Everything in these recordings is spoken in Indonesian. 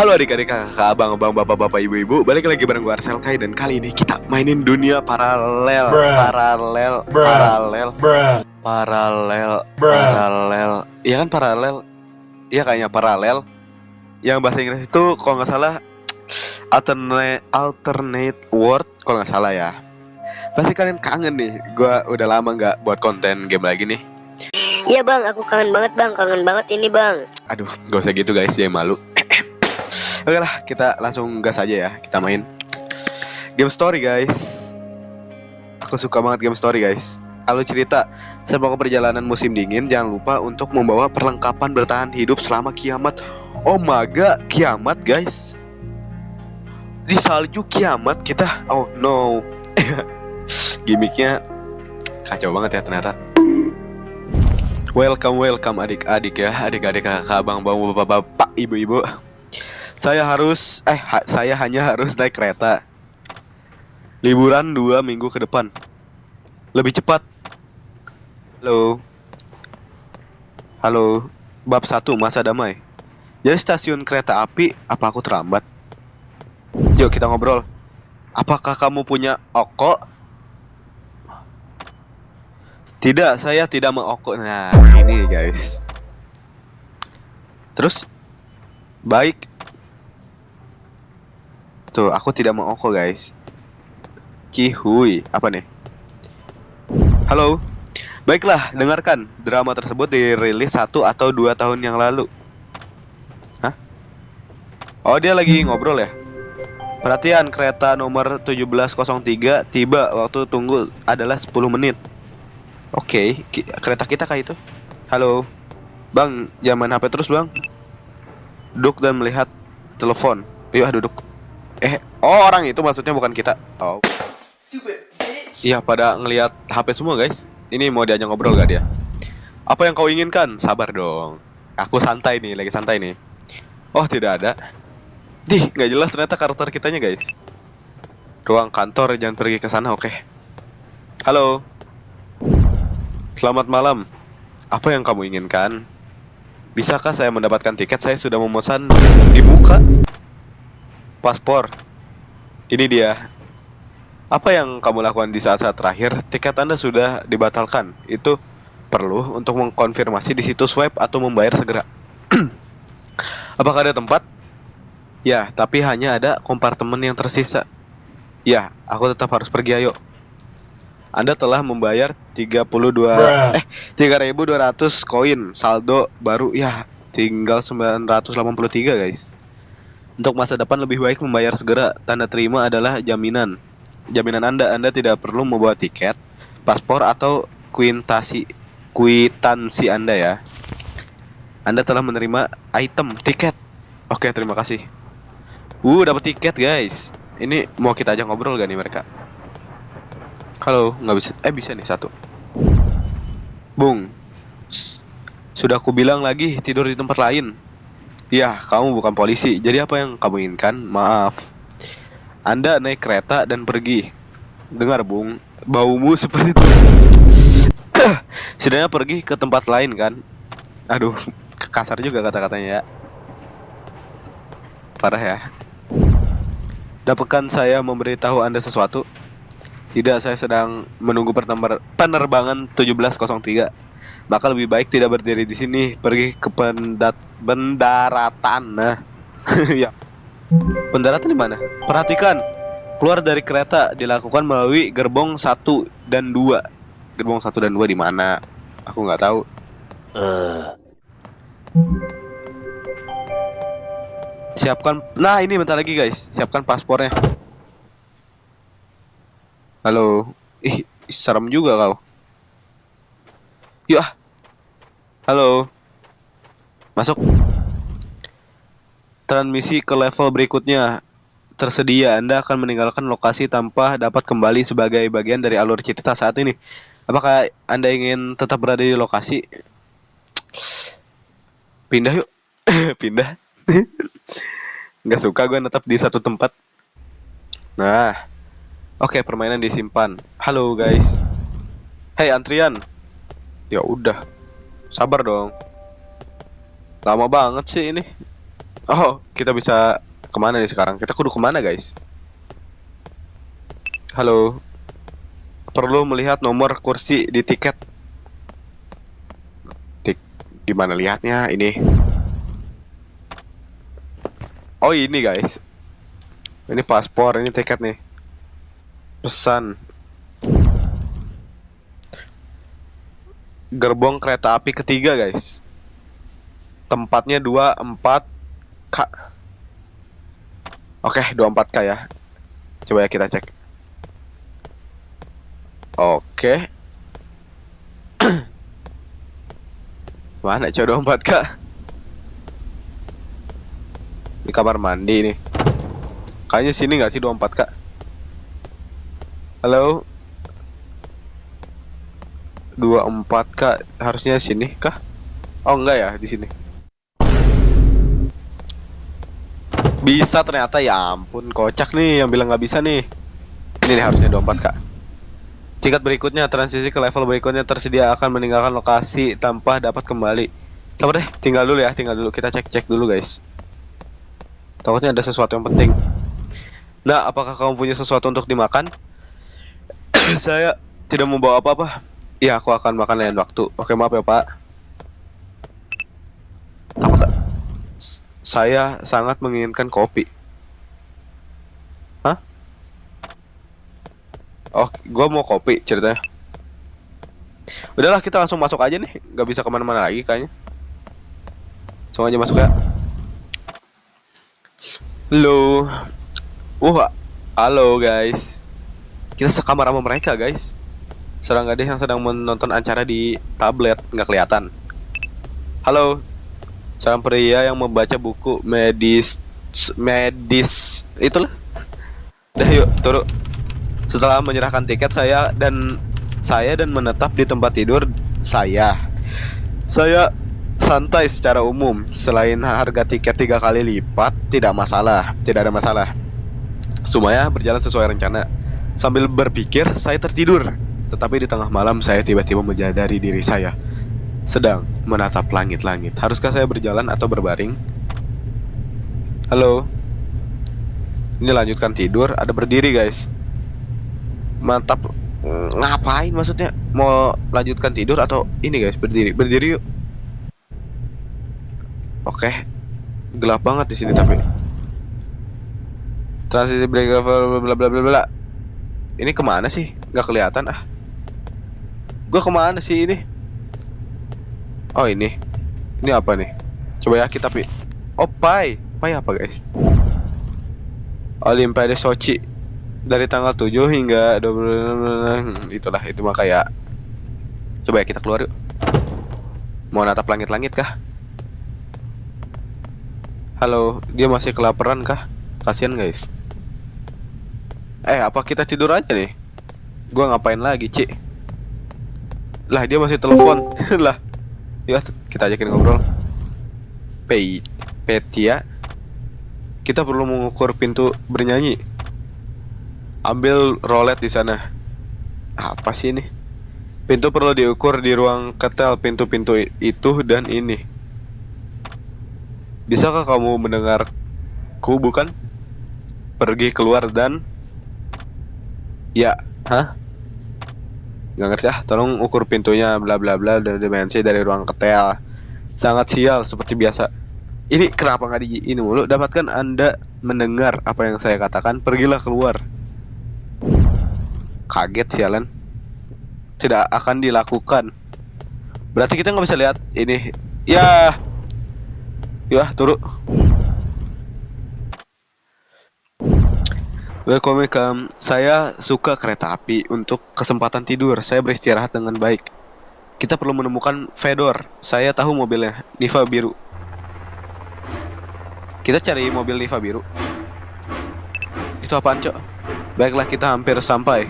Halo adik-adik, kakak, abang-abang, bapak-bapak, ibu-ibu. Balik lagi bareng gue Arsel Kai. Dan kali ini kita mainin dunia paralel. Paralel. Iya kan paralel? Iya kayaknya paralel. Yang bahasa Inggris itu kalau nggak salah alternate world kalau nggak salah ya. Pasti kalian kangen nih. Gue udah lama nggak buat konten game lagi nih. Iya bang, aku kangen banget bang, kangen banget ini bang. Aduh, gak usah gitu guys, jangan malu. Oke lah, kita langsung gas aja ya. Kita main game story guys. Aku suka banget game story guys. Lalu cerita sebuah perjalanan musim dingin. Jangan lupa untuk membawa perlengkapan bertahan hidup selama kiamat. Oh my god, kiamat guys. Di salju kiamat kita. Oh no. Gimiknya kacau banget ya ternyata. Welcome adik-adik ya. Adik-adik, kakak, abang, bapak, ibu-ibu. Saya hanya harus naik kereta. Liburan 2 minggu ke depan. Lebih cepat. Halo. Bab 1, masa damai. Jadi stasiun kereta api, apa aku terlambat? Yuk kita ngobrol. Apakah kamu punya oko? Tidak, saya tidak mau oko. Nah, ini guys. Terus baik. Tuh, aku tidak mau oko guys. Cihuy, apa nih? Halo. Baiklah, dengarkan. Drama tersebut dirilis 1 atau 2 tahun yang lalu. Hah? Oh, dia lagi ngobrol ya? Perhatian, kereta nomor 1703 tiba. Waktu tunggu adalah 10 menit. Oke, kereta kita kayak itu. Halo. Bang, jangan main HP terus bang. Duduk dan melihat telepon. Yuk duduk. Orang itu maksudnya bukan kita. Oh. Iya, pada ngelihat HP semua guys. Ini mau diajak ngobrol gak dia? Apa yang kau inginkan? Sabar dong. Aku santai nih, lagi santai nih. Oh, tidak ada. Nggak jelas ternyata karakter kitanya guys. Ruang kantor, jangan pergi ke sana, oke. Halo. Selamat malam. Apa yang kamu inginkan? Bisakah saya mendapatkan tiket? Saya sudah memesan di muka. Paspor. Ini dia. Apa yang kamu lakukan di saat-saat terakhir? Tiket Anda sudah dibatalkan. Itu perlu untuk mengkonfirmasi di situs web atau membayar segera. Apakah ada tempat? Ya, tapi hanya ada kompartemen yang tersisa. Ya, aku tetap harus pergi, ayo. Anda telah membayar 3.200 koin. Saldo baru ya tinggal 983 guys. Untuk masa depan lebih baik membayar segera. Tanda terima adalah jaminan. Jaminan Anda tidak perlu membawa tiket, paspor atau kwitansi Anda ya. Anda telah menerima item tiket. Oke, terima kasih. Dapat tiket guys. Ini mau kita ajak ngobrol gak nih mereka? Halo, nggak bisa. Bisa nih satu. Bung, sudah aku bilang lagi tidur di tempat lain. Ya, kamu bukan polisi. Jadi apa yang kamu inginkan? Maaf. Anda naik kereta dan pergi. Dengar, Bung, baumu seperti itu. Setidaknya pergi ke tempat lain kan? Aduh, kasar juga kata-katanya ya. Parah ya. Dapatkah saya memberitahu Anda sesuatu? Tidak, saya sedang menunggu penerbangan 1703. Maka lebih baik tidak berdiri di sini, pergi ke pendaratan. Nah, ya. Pendaratan di mana? Perhatikan, keluar dari kereta dilakukan melalui gerbong 1 dan 2. Gerbong 1 dan 2 di mana? Aku nggak tahu. Siapkan. Nah, ini bentar lagi guys. Siapkan paspornya. Halo. Serem juga kau. Yuk ah. Halo. Masuk. Transmisi ke level berikutnya tersedia. Anda akan meninggalkan lokasi tanpa dapat kembali sebagai bagian dari alur cerita saat ini. Apakah Anda ingin tetap berada di lokasi? Pindah yuk. Pindah. Nggak suka gue tetap di satu tempat. Nah. Oke, permainan disimpan. Halo guys. Hey, antrian. Ya udah. Sabar dong. Lama banget sih ini. Oh, kita bisa kemana nih sekarang? Kita kudu kemana guys? Halo. Perlu melihat nomor kursi di tiket. Gimana lihatnya ini? Oh ini guys. Ini paspor, ini tiket nih. Pesan. Gerbong kereta api ketiga guys. Tempatnya 24K. Oke, 24K ya. Coba ya kita cek. Oke. Mana coba 24K? Di kamar mandi nih. Kayaknya sini nggak sih 24K? Halo? 24K harusnya sini kah? Oh enggak ya, di sini. Bisa ternyata, ya ampun, kocak nih yang bilang nggak bisa nih. Ini nih harusnya 24K. Tingkat berikutnya, transisi ke level berikutnya tersedia akan meninggalkan lokasi tanpa dapat kembali. Sabar deh, tinggal dulu ya, tinggal dulu. Kita cek dulu guys. Takutnya ada sesuatu yang penting. Nah, apakah kamu punya sesuatu untuk dimakan? Saya tidak membawa apa-apa. Iya, aku akan makan lain waktu. Oke, maaf ya Pak. Takut tak? Saya sangat menginginkan kopi. Hah? Oh, gua mau kopi ceritanya. Udahlah, kita langsung masuk aja nih. Gak bisa kemana-mana lagi kayaknya. Langsung aja masuk ya. Halo. Halo guys. Kita sekamar sama mereka guys. Sedang gadis yang sedang menonton acara di tablet, nggak kelihatan. Halo. Seorang pria yang membaca buku medis itulah. Dah yuk turun. Setelah menyerahkan tiket saya dan menetap di tempat tidur saya santai secara umum. Selain harga tiket 3 kali lipat, tidak ada masalah. Semuanya berjalan sesuai rencana. Sambil berpikir, saya tertidur. Tetapi di tengah malam saya tiba-tiba menyadari diri saya sedang menatap langit-langit. Haruskah saya berjalan atau berbaring? Halo. Ini lanjutkan tidur, ada berdiri guys. Mantap. Ngapain maksudnya? Mau lanjutkan tidur atau ini guys, berdiri? Berdiri yuk. Oke. Gelap banget di sini tapi. Transisi break bla bla bla bla. Ini kemana sih? Gak kelihatan ah. Gua kemana sih ini? Oh ini apa nih? Coba ya kita oh pai apa guys? Olimpiade Sochi dari tanggal 7 hingga 20. Itulah, itu mah kayak. Coba ya kita keluar yuk. Mau natap langit-langit kah? Halo, dia masih kelaparan kah? Kasian guys. Apa kita tidur aja nih? Gua ngapain lagi, Ci? Lah, dia masih telepon. Lah. Yuk, kita ajakin ngobrol. Petia. Kita perlu mengukur pintu bernyanyi. Ambil rolet di sana. Apa sih ini? Pintu perlu diukur di ruang ketel pintu-pintu itu dan ini. Bisakah kamu mendengarku bukan? Pergi keluar dan ya, hah? Gak ngerti ah, tolong ukur pintunya bla bla bla dan dimensi dari ruang ketel. Sangat sial seperti biasa. Ini kenapa nggak di ini mulu? Dapatkan Anda mendengar apa yang saya katakan, pergilah keluar. Kaget sialan. Tidak akan dilakukan. Berarti kita nggak bisa lihat ini. Ya. Turun. Welcome. Saya suka kereta api untuk kesempatan tidur. Saya beristirahat dengan baik. Kita perlu menemukan Fedor. Saya tahu mobilnya, Niva biru. Kita cari mobil Niva biru. Itu apaan, Cok? Baiklah, kita hampir sampai,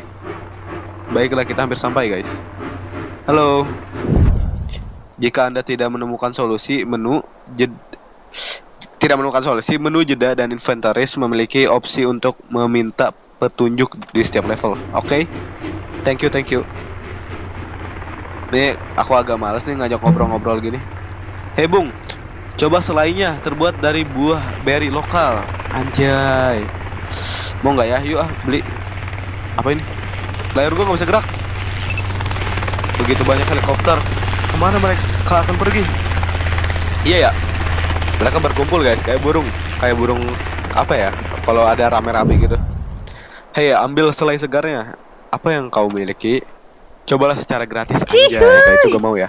guys. Halo. Jika Anda tidak menemukan solusi, menu jeda dan inventaris memiliki opsi untuk meminta petunjuk di setiap level. Oke. Thank you. Nih, aku agak males nih ngajak ngobrol-ngobrol gini. Hei Bung, Coba selainya terbuat dari buah beri lokal. Anjay. Mau nggak ya? Yuk beli. Apa ini? Layar gua nggak bisa gerak. Begitu banyak helikopter. Kemana mereka akan pergi? Iya ya. Mereka berkumpul guys, kayak burung. Kayak burung apa ya? Kalau ada rame-rame gitu. Hei, ambil selai segarnya. Apa yang kau miliki? Cobalah secara gratis aja. Kayak juga mau ya.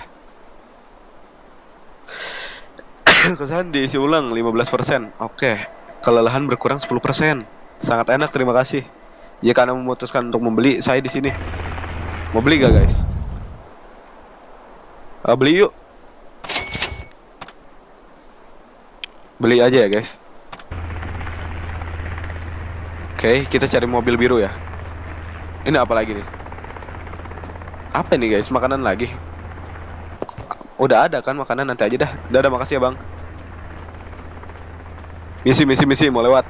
Kesalahan diisi ulang 15%. Oke. Kelelahan berkurang 10%. Sangat enak, terima kasih. Jika Anda memutuskan untuk membeli, saya di sini. Mau beli gak guys? Beli yuk. Beli aja ya guys. Oke, kita cari mobil biru ya. Ini apa lagi nih? Apa nih guys? Makanan lagi. Udah ada kan makanan, nanti aja dah. Udah, makasih ya bang. Misi, mau lewat.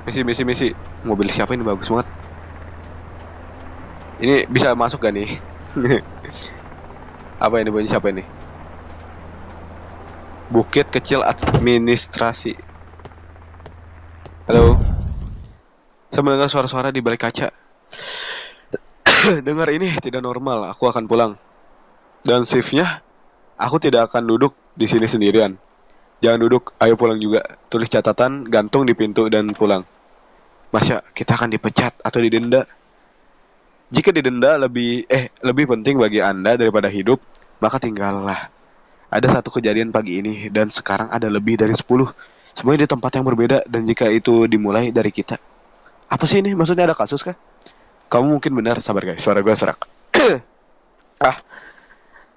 Misi. Mobil siapa ini, bagus banget. Ini bisa masuk gak nih? Apa ini, bunyi siapa ini? Bukit kecil administrasi. Halo. Saya mendengar suara-suara di balik kaca. Dengar ini tidak normal, aku akan pulang. Dan shiftnya, aku tidak akan duduk di sini sendirian. Jangan duduk, ayo pulang juga. Tulis catatan, gantung di pintu dan pulang. Masa kita akan dipecat atau didenda? Jika didenda lebih penting bagi Anda daripada hidup, maka tinggallah. Ada satu kejadian pagi ini dan sekarang ada lebih dari 10. Semuanya di tempat yang berbeda dan jika itu dimulai dari kita. Apa sih ini? Maksudnya ada kasus kah? Kamu mungkin benar, sabar guys, suara gue serak.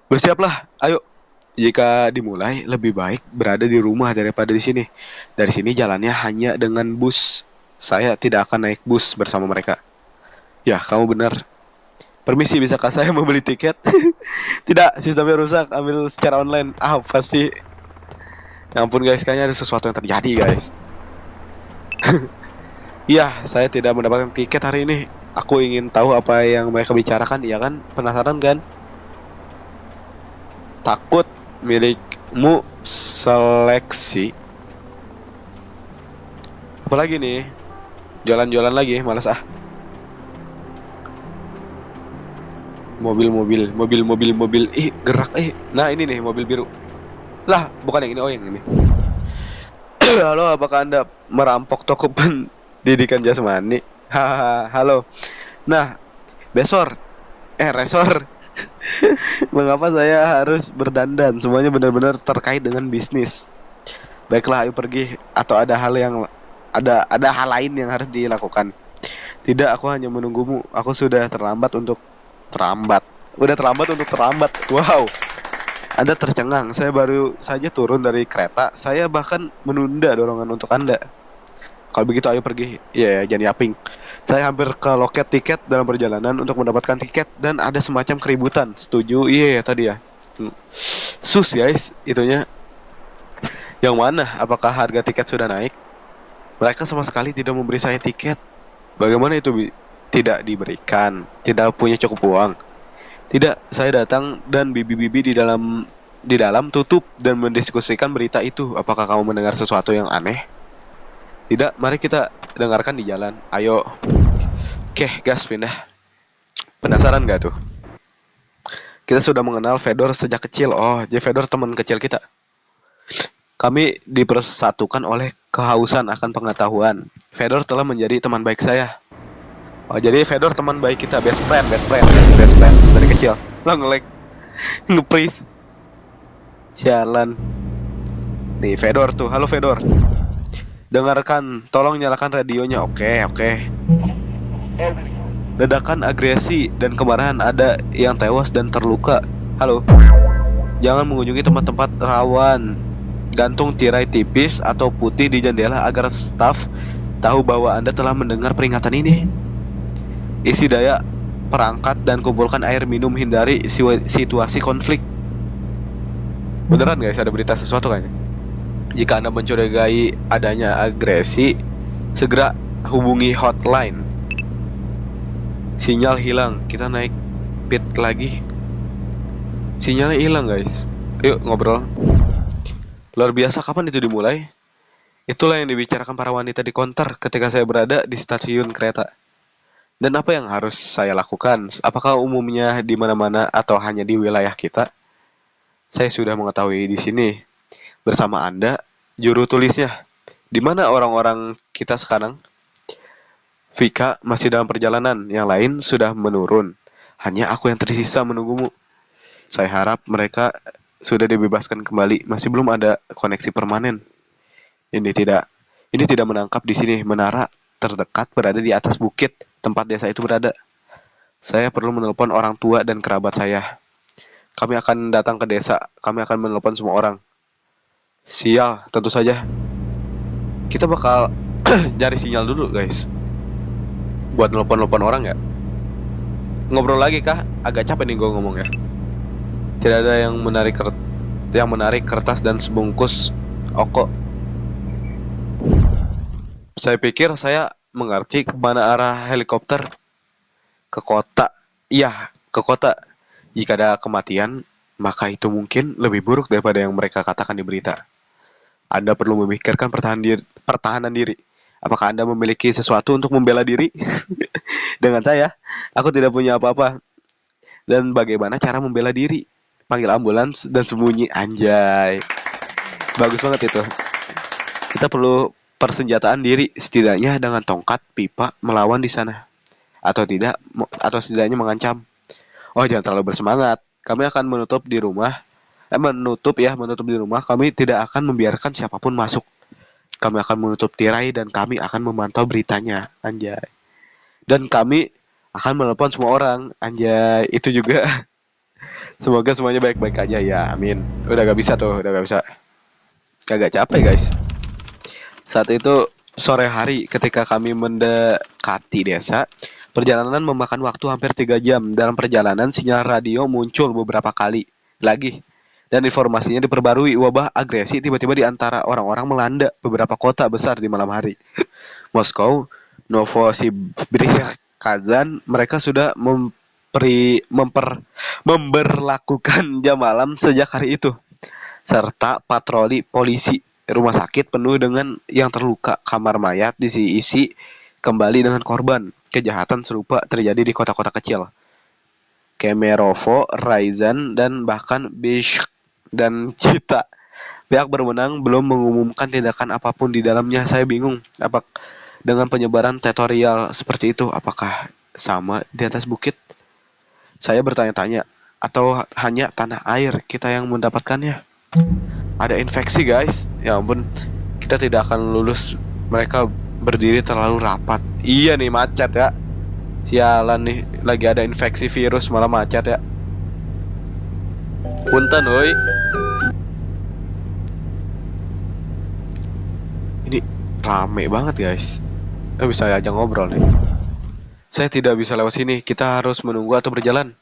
Bersiaplah, ayo. Jika dimulai, lebih baik berada di rumah daripada di sini. Dari sini jalannya hanya dengan bus. Saya tidak akan naik bus bersama mereka. Ya, kamu benar. Permisi, bisakah saya membeli tiket? Tidak, sistemnya rusak. Ambil secara online. Apa sih? Ya ampun guys, kayaknya ada sesuatu yang terjadi guys. Iya, saya tidak mendapatkan tiket hari ini. Aku ingin tahu apa yang mereka bicarakan, ya kan? Penasaran kan? Takut milikmu seleksi. Apalagi nih? Jalan-jalan lagi, malas ah. Mobil. Ih, gerak Nah, ini nih mobil biru. Lah, bukan yang ini, oh yang ini. Halo, apakah Anda merampok toko pendidikan jasmani? Hahaha, halo. Nah, resor. Mengapa saya harus berdandan? Semuanya benar-benar terkait dengan bisnis. Baiklah, ayo pergi. Atau ada hal lain yang harus dilakukan? Tidak, aku hanya menunggumu. Aku sudah terlambat untuk terlambat. Wow. Anda tercengang. Saya baru saja turun dari kereta. Saya bahkan menunda dorongan untuk Anda. Kalau begitu ayo pergi. Iya, jangan yaping. Saya hampir ke loket tiket dalam perjalanan untuk mendapatkan tiket dan ada semacam keributan. Setuju? Iya tadi ya. Sus guys, itunya. Yang mana? Apakah harga tiket sudah naik? Mereka sama sekali tidak memberi saya tiket. Bagaimana itu tidak diberikan? Tidak punya cukup uang? Tidak, saya datang dan bibi-bibi di dalam tutup dan mendiskusikan berita itu. Apakah kamu mendengar sesuatu yang aneh? Tidak, mari kita dengarkan di jalan. Ayo. Oke, gas pindah. Penasaran gak tuh? Kita sudah mengenal Fedor sejak kecil. Oh, jadi Fedor teman kecil kita. Kami dipersatukan oleh kehausan akan pengetahuan. Fedor telah menjadi teman baik saya. Oh, jadi Fedor teman baik kita, best friend dari kecil. Lo nge-lag, nge-freeze. Sialan. Nih Fedor tuh, halo Fedor. Dengarkan, tolong nyalakan radionya. Oke. Ledakan agresi dan kemarahan, ada yang tewas dan terluka. Halo. Jangan mengunjungi tempat-tempat rawan. Gantung tirai tipis atau putih di jendela agar staf tahu bahwa Anda telah mendengar peringatan ini. Isi daya perangkat dan kumpulkan air minum. Hindari situasi konflik. Beneran guys, ada berita sesuatu kayaknya. Jika Anda mencurigai adanya agresi, segera hubungi hotline. Sinyal hilang, kita naik pit lagi. Sinyalnya hilang guys. Yuk ngobrol. Luar biasa, kapan itu dimulai? Itulah yang dibicarakan para wanita di konter ketika saya berada di stasiun kereta. Dan apa yang harus saya lakukan? Apakah umumnya di mana-mana atau hanya di wilayah kita? Saya sudah mengetahui di sini bersama Anda, juru tulisnya. Di mana orang-orang kita sekarang? Vika masih dalam perjalanan, yang lain sudah menurun. Hanya aku yang tersisa menunggumu. Saya harap mereka sudah dibebaskan kembali. Masih belum ada koneksi permanen. Ini tidak menangkap di sini. Menara terdekat berada di atas bukit tempat desa itu berada. Saya perlu menelpon orang tua dan kerabat saya. Kami akan datang ke desa. Kami akan menelpon semua orang. Sial, tentu saja. Kita bakal cari sinyal dulu, guys. Buat nelpon-nelpon orang ya. Ngobrol lagi kah? Agak capek nih gue ngomong ya. Tidak ada yang menarik kertas dan sebungkus oko. Saya pikir saya mengerti kemana arah helikopter. Ke kota. Iya, ke kota. Jika ada kematian, maka itu mungkin lebih buruk daripada yang mereka katakan di berita. Anda perlu memikirkan pertahanan diri. Apakah Anda memiliki sesuatu untuk membela diri? Dengan saya, aku tidak punya apa-apa. Dan bagaimana cara membela diri? Panggil ambulans dan sembunyi. Anjay. Bagus banget itu. Kita perlu persenjataan diri, setidaknya dengan tongkat, pipa, melawan di sana. Atau setidaknya mengancam. Oh, jangan terlalu bersemangat. Kami akan menutup di rumah. Menutup di rumah. Kami tidak akan membiarkan siapapun masuk. Kami akan menutup tirai dan kami akan memantau beritanya. Anjay. Dan kami akan menelpon semua orang. Anjay, itu juga. Semoga semuanya baik-baik aja ya. Amin. Udah gak bisa tuh, udah gak bisa. Agak capek, guys. Saat itu sore hari ketika kami mendekati desa, perjalanan memakan waktu hampir 3 jam. Dalam perjalanan sinyal radio muncul beberapa kali lagi. Dan informasinya diperbarui, wabah agresi tiba-tiba di antara orang-orang melanda beberapa kota besar di malam hari. Moskow, Novosibirsk, Kazan, mereka sudah memberlakukan jam malam sejak hari itu. Serta patroli polisi. Rumah sakit penuh dengan yang terluka. Kamar mayat diisi kembali dengan korban. Kejahatan serupa terjadi di kota-kota kecil. Kemerovo, Ryazan, dan bahkan Bishk dan Chita. Pihak berwenang belum mengumumkan tindakan apapun di dalamnya. Saya bingung. Dengan penyebaran tutorial seperti itu, apakah sama di atas bukit? Saya bertanya-tanya. Atau hanya tanah air kita yang mendapatkannya? Ada infeksi, guys. Ya ampun. Kita tidak akan lulus. Mereka berdiri terlalu rapat. Iya nih, macet ya. Sialan nih, lagi ada infeksi virus malah macet ya. Punten, woi. Ini rame banget, guys. Bisa aja ngobrol nih. Saya tidak bisa lewat sini. Kita harus menunggu atau berjalan.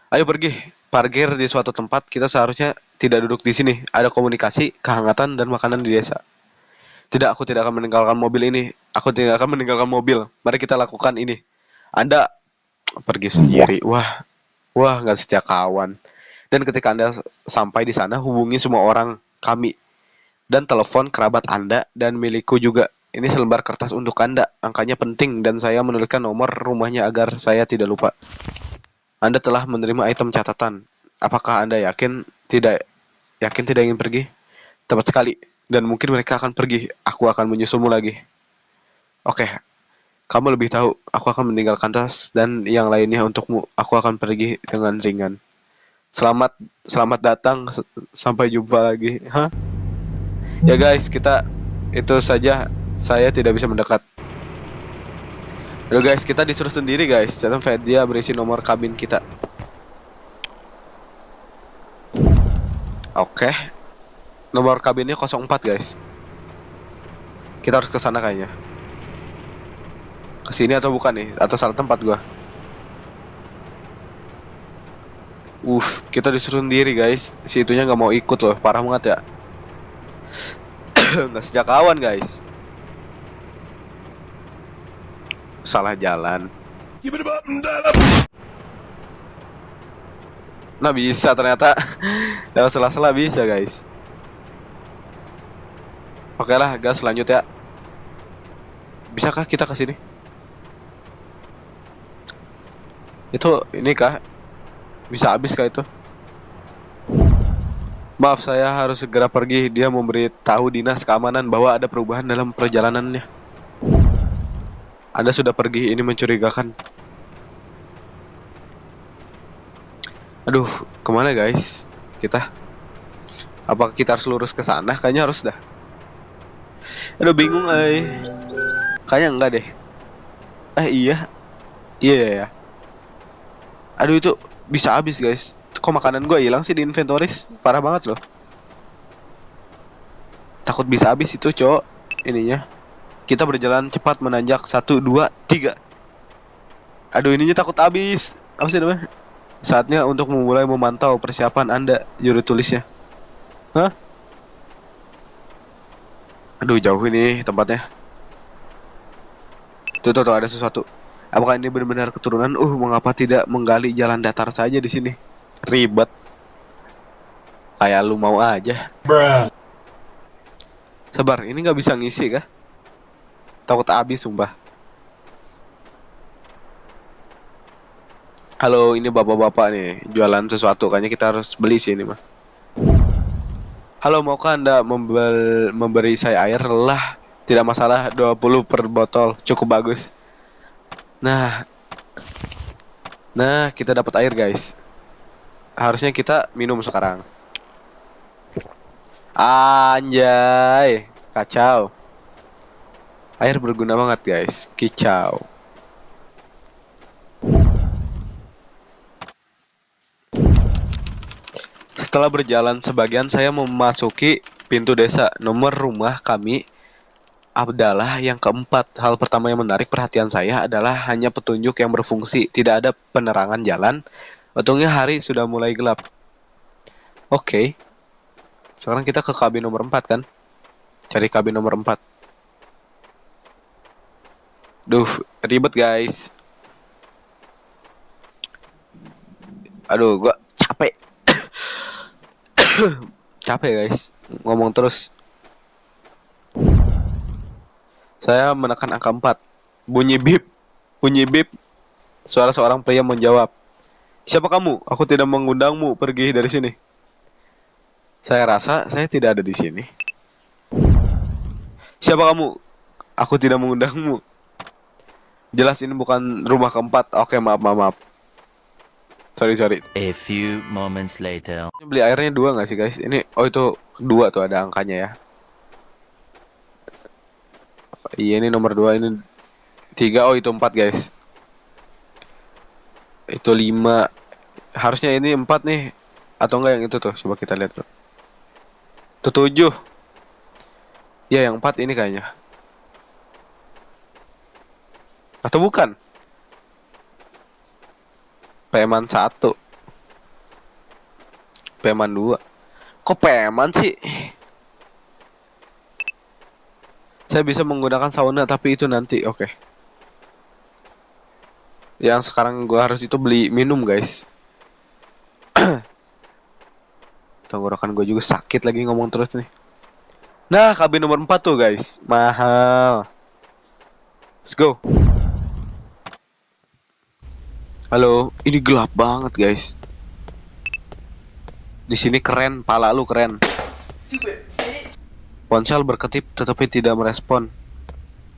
Ayo pergi. Parkir di suatu tempat. Kita seharusnya tidak duduk di sini. Ada komunikasi, kehangatan, dan makanan di desa. Tidak, aku tidak akan meninggalkan mobil ini. Aku tidak akan meninggalkan mobil. Mari kita lakukan ini. Anda pergi sendiri. Wah, nggak setia kawan. Dan ketika Anda sampai di sana, hubungi semua orang kami. Dan telepon kerabat Anda dan milikku juga. Ini selembar kertas untuk Anda. Angkanya penting dan saya menuliskan nomor rumahnya agar saya tidak lupa. Anda telah menerima item catatan. Apakah Anda tidak ingin pergi? Tepat sekali. Dan mungkin mereka akan pergi. Aku akan menyusulmu lagi. Oke. Kamu lebih tahu. Aku akan meninggalkan tas dan yang lainnya untukmu. Aku akan pergi dengan ringan. Selamat datang. Sampai jumpa lagi. Hah? Ya guys, itu saja. Saya tidak bisa mendekat. Lalu guys, kita disuruh sendiri guys. Dalam dia berisi nomor kabin kita. Oke. Nomor kabinnya 04 guys. Kita harus ke sana kayaknya. Kesini atau bukan nih? Atau salah tempat gua? Kita disuruh sendiri guys. Si itunya nggak mau ikut loh. Parah banget ya. Nggak sejak kawan guys. Salah jalan. Nah bisa ternyata. Lewat sela-sela bisa guys. Oke lah, gas lanjut ya. Bisakah kita ke sini? Itu ini kah? Bisa habis kah itu? Maaf, saya harus segera pergi. Dia memberitahu dinas keamanan bahwa ada perubahan dalam perjalanannya. Anda sudah pergi, ini mencurigakan. Aduh, kemana guys? Kita? Apakah kita harus lurus ke sana? Kayaknya harus dah. Aduh, bingung Kayaknya enggak deh. Iya. Iya ya. Aduh, itu bisa habis guys. Kok makanan gue hilang sih di inventories? Parah banget loh. Takut bisa habis itu cowok. Ininya. Kita berjalan cepat menanjak 1, 2, 3. Aduh, ininya takut habis. Apa sih namanya? Saatnya untuk memulai memantau persiapan Anda. Juru tulisnya. Hah? Aduh, jauh ini tempatnya. Tuh, ada sesuatu. Apakah ini benar-benar keturunan? Mengapa tidak menggali jalan datar saja di sini? Ribet. Kayak lu mau aja. Sabar, ini nggak bisa ngisi kah? Takut habis sumpah. Halo, ini bapak-bapak nih jualan sesuatu. Kayaknya kita harus beli sih ini mah. Halo, maukah Anda memberi saya air? Lah, tidak masalah, 20 per botol, cukup bagus. Nah, kita dapat air guys. Harusnya kita minum sekarang. Anjay, kacau. Air berguna banget guys, kicau. Setelah berjalan sebagian, saya memasuki pintu desa. Nomor rumah kami adalah yang keempat. Hal pertama yang menarik perhatian saya adalah hanya petunjuk yang berfungsi. Tidak ada penerangan jalan. Untungnya hari sudah mulai gelap. Oke. Sekarang kita ke kabin nomor 4 kan? Cari kabin nomor 4. Duh, ribet guys. Aduh, gua capek. Capek guys, ngomong terus. Saya menekan angka 4. Bunyi bip. Suara seorang pria menjawab. Siapa kamu? Aku tidak mengundangmu, pergi dari sini. Saya rasa saya tidak ada di sini. Siapa kamu? Aku tidak mengundangmu. Jelas ini bukan rumah keempat. Oke, maaf. Sorry. A few moments later. Ini beli airnya 2 nggak sih guys? Ini, itu 2 tuh ada angkanya ya. Iya, ini nomor 2, ini 3, itu 4 guys. Itu 5. Harusnya ini 4 nih. Atau enggak yang itu tuh, coba kita lihat bro. Itu 7. Ya, yang 4 ini kayaknya. Atau bukan? Peman 1. Peman 2. Kok peman sih? Saya bisa menggunakan sauna, tapi itu nanti. Oke. Yang sekarang gue harus itu beli minum guys. Tenggorokan gue juga sakit lagi ngomong terus nih. Nah, kabin nomor 4 tuh guys. Mahal. Let's go. Halo, ini gelap banget guys. Di sini keren, pala lu keren. Ponsel berkedip tetapi tidak merespon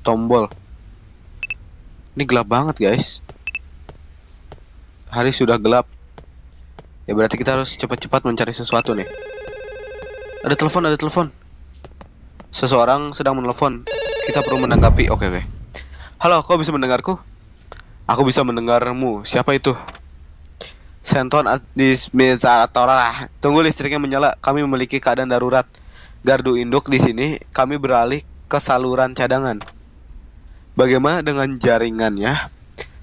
tombol. Ini gelap banget guys. Hari sudah gelap. Ya berarti kita harus cepat-cepat mencari sesuatu nih. Ada telepon. Seseorang sedang menelpon. Kita perlu menanggapi. Oke. Halo, kau bisa mendengarku? Aku bisa mendengarmu. Siapa itu? Senton administrator. Tunggu, listriknya menyala. Kami memiliki keadaan darurat. Gardu induk di sini. Kami beralih ke saluran cadangan. Bagaimana dengan jaringannya?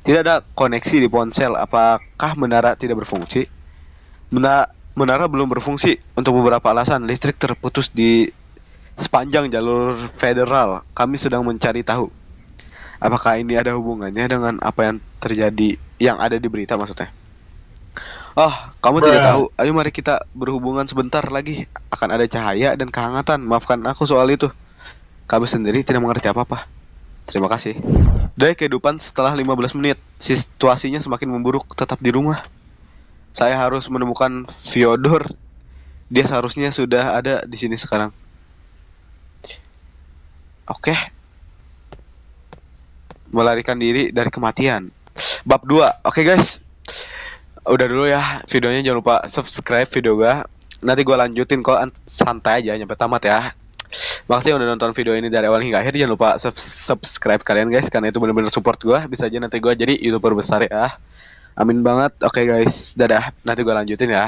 Tidak ada koneksi di ponsel. Apakah menara tidak berfungsi? Menara belum berfungsi untuk beberapa alasan. Listrik terputus di sepanjang jalur federal. Kami sedang mencari tahu. Apakah ini ada hubungannya dengan apa yang terjadi, yang ada di berita maksudnya? Oh, kamu tidak tahu. Ayo mari kita berhubungan sebentar lagi. Akan ada cahaya dan kehangatan. Maafkan aku soal itu. Kami sendiri tidak mengerti apa-apa. Terima kasih. Dari kehidupan setelah 15 menit, situasinya semakin memburuk. Tetap di rumah. Saya harus menemukan Fyodor. Dia seharusnya sudah ada di sini sekarang. Oke. Melarikan diri dari kematian. Bab 2. Oke guys. Udah dulu ya videonya, jangan lupa subscribe video gua. Nanti gua lanjutin kok, santai aja nyampe tamat ya. Makasih yang udah nonton video ini dari awal hingga akhir. Jangan lupa subscribe kalian guys, karena itu bener-bener support gua. Bisa aja nanti gua jadi YouTuber besar ya. Amin banget. Oke guys, dadah. Nanti gua lanjutin ya.